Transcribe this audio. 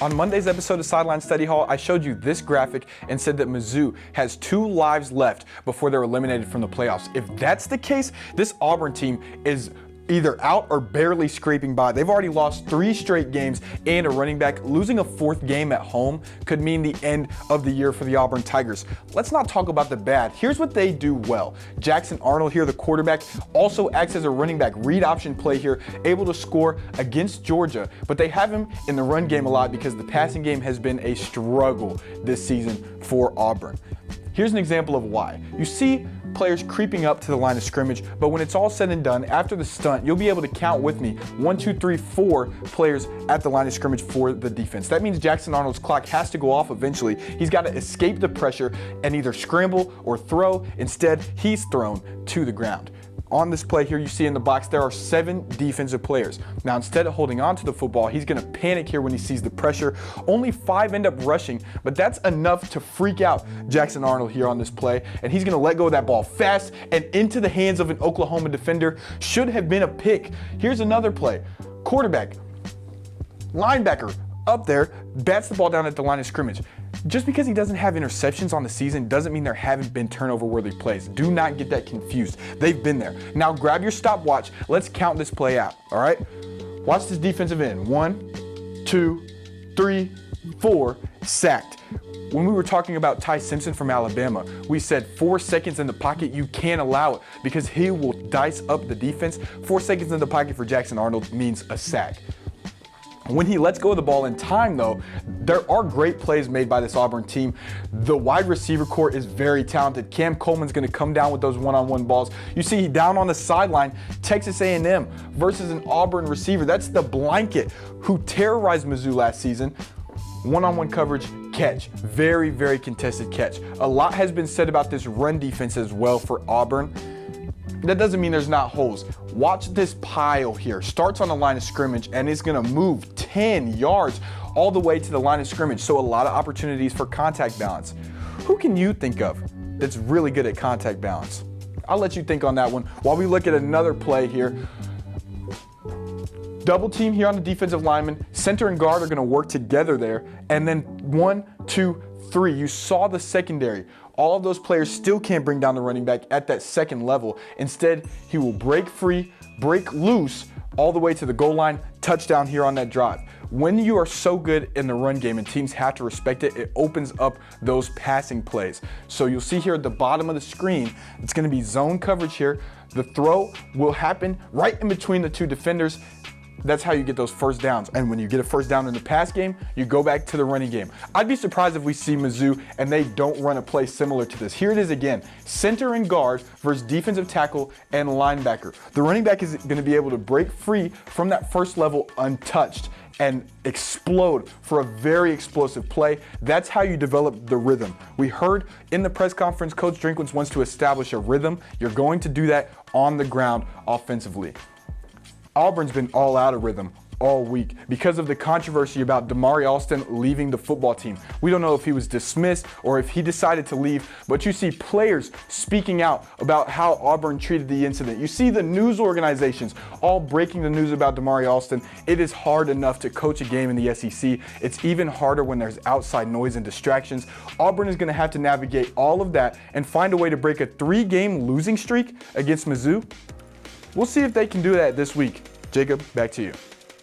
On Monday's episode of Sideline Study Hall, I showed you this graphic and said that Mizzou has 2 lives left before they're eliminated from the playoffs. If that's the case, this Auburn team is either out or barely scraping by. They've already lost 3 straight games and a running back. Losing a 4th game at home could mean the end of the year for the Auburn Tigers. Let's not talk about the bad. Here's what they do well. Jackson Arnold here, the quarterback, also acts as a running back. Read option play here, able to score against Georgia, but they have him in the run game a lot because the passing game has been a struggle this season for Auburn. Here's an example of why. You see players creeping up to the line of scrimmage, but when it's all said and done, after the stunt, you'll be able to count with me 1, 2, 3, 4 players at the line of scrimmage for the defense. That means Jackson Arnold's clock has to go off eventually. He's got to escape the pressure and either scramble or throw. Instead, he's thrown to the ground. On this play here, you see in the box, there are 7 defensive players. Now, instead of holding on to the football, he's going to panic here when he sees the pressure. Only 5 end up rushing, but that's enough to freak out Jackson Arnold here on this play, and he's going to let go of that ball fast and into the hands of an Oklahoma defender. Should have been a pick. Here's another play. Quarterback, linebacker, up there, bats the ball down at the line of scrimmage. Just because he doesn't have interceptions on the season doesn't mean there haven't been turnover-worthy plays. Do not get that confused. They've been there. Now grab your stopwatch. Let's count this play out, all right? Watch this defensive end. 1, 2, 3, 4, sacked. When we were talking about Ty Simpson from Alabama, we said 4 seconds in the pocket, you can't allow it because he will dice up the defense. 4 seconds in the pocket for Jackson Arnold means a sack. When he lets go of the ball in time, though, there are great plays made by this Auburn team. The wide receiver core is very talented. Cam Coleman's going to come down with those one-on-one balls. You see down on the sideline, Texas A&M versus an Auburn receiver. That's the blanket who terrorized Mizzou last season. One-on-one coverage, catch. Very, very contested catch. A lot has been said about this run defense as well for Auburn. That doesn't mean there's not holes. Watch this pile here. Starts on the line of scrimmage and is going to move 10 yards all the way to the line of scrimmage. So a lot of opportunities for contact balance. Who can you think of that's really good at contact balance? I'll let you think on that one while we look at another play here. Double team here on the defensive lineman. Center and guard are going to work together there. And then 1, 2, 3. You saw the secondary. All of those players still can't bring down the running back at that second level. Instead, he will break free, break loose, all the way to the goal line, touchdown here on that drive. When you are so good in the run game and teams have to respect it, it opens up those passing plays. So you'll see here at the bottom of the screen, it's going to be zone coverage here. The throw will happen right in between the 2 defenders. That's how you get those first downs. And when you get a first down in the pass game, you go back to the running game. I'd be surprised if we see Mizzou and they don't run a play similar to this. Here it is again. Center and guard versus defensive tackle and linebacker. The running back is going to be able to break free from that first level untouched and explode for a very explosive play. That's how you develop the rhythm. We heard in the press conference, Coach Drinkwitz wants to establish a rhythm. You're going to do that on the ground offensively. Auburn's been all out of rhythm all week because of the controversy about Damari Alston leaving the football team. We don't know if he was dismissed or if he decided to leave, but you see players speaking out about how Auburn treated the incident. You see the news organizations all breaking the news about Damari Alston. It is hard enough to coach a game in the SEC. It's even harder when there's outside noise and distractions. Auburn is going to have to navigate all of that and find a way to break a 3-game losing streak against Mizzou. We'll see if they can do that this week. Jacob, back to you.